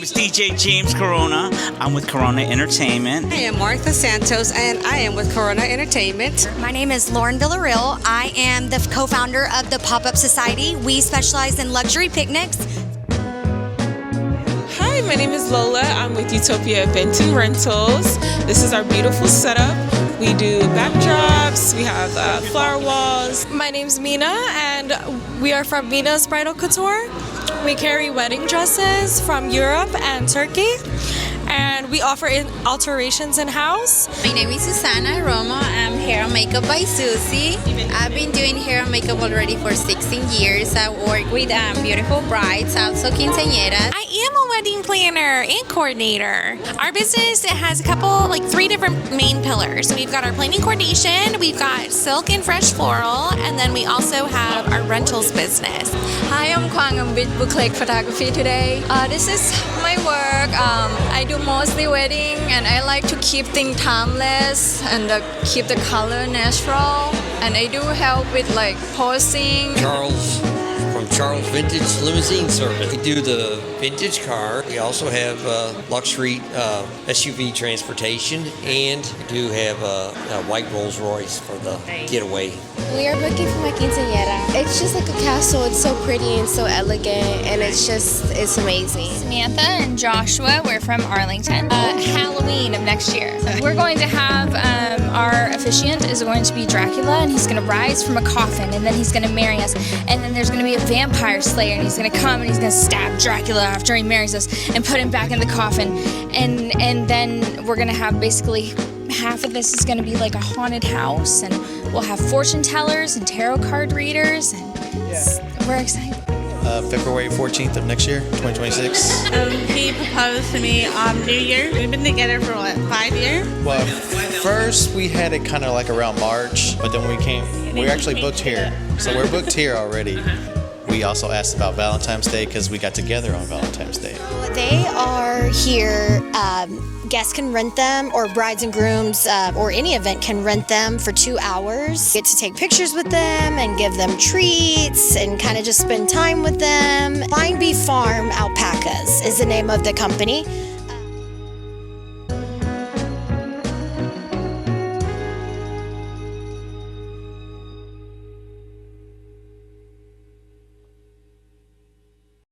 name is DJ James Corona. I'm with Corona Entertainment. I am Martha Santos, and I am with Corona Entertainment. My name is Lauren Villarreal. I am the co-founder of the Pop-Up Society. We specialize in luxury picnics. Hi, my name is Lola. I'm with Utopia Event and Rentals. This is our beautiful setup. We do backdrops, we have flower walls. My name's Mina, and we are from Mina's Bridal Couture. We carry wedding dresses from Europe and Turkey, and we offer alterations in-house. My name is Susana Romo. I'm hair and makeup by Susie. I've been doing hair and makeup already for 16 years. I work with beautiful brides, also quinceañeras. I am a wedding planner and coordinator. Our business, it has three different main pillars. We've got our planning coordination, we've got silk and fresh floral, and then we also have our rentals business. Hi, I'm Kwang. I'm with Booklet Photography today. This is my work. I do mostly wedding, and I like to keep things timeless and keep the color natural. And I do help with posing. Charles Vintage Limousine Service. We do the vintage car. We also have luxury SUV transportation, and we do have a white Rolls Royce for the getaway. We are booking for my quinceañera. It's just like a castle. It's so pretty and so elegant, and it's amazing. Samantha and Joshua, we're from Arlington. Halloween of next year. We're going to have, our officiant is going to be Dracula, and he's going to rise from a coffin, and then he's going to marry us, and then there's going to be a vampire slayer, and he's going to come and he's going to stab Dracula after he marries us and put him back in the coffin, and then we're going to have basically half of this is going to be like a haunted house, and we'll have fortune tellers and tarot card readers, and we're excited. February 14th of next year, 2026. He proposed to me on New Year. We've been together for 5 years? Well, first we had it kind of around March, but then we actually booked here. So we're booked here already. We also asked about Valentine's Day because we got together on Valentine's Day. They are here. Guests can rent them, or brides and grooms, or any event can rent them for 2 hours. Get to take pictures with them and give them treats and kind of just spend time with them. Fine Bee Farm Alpacas is the name of the company.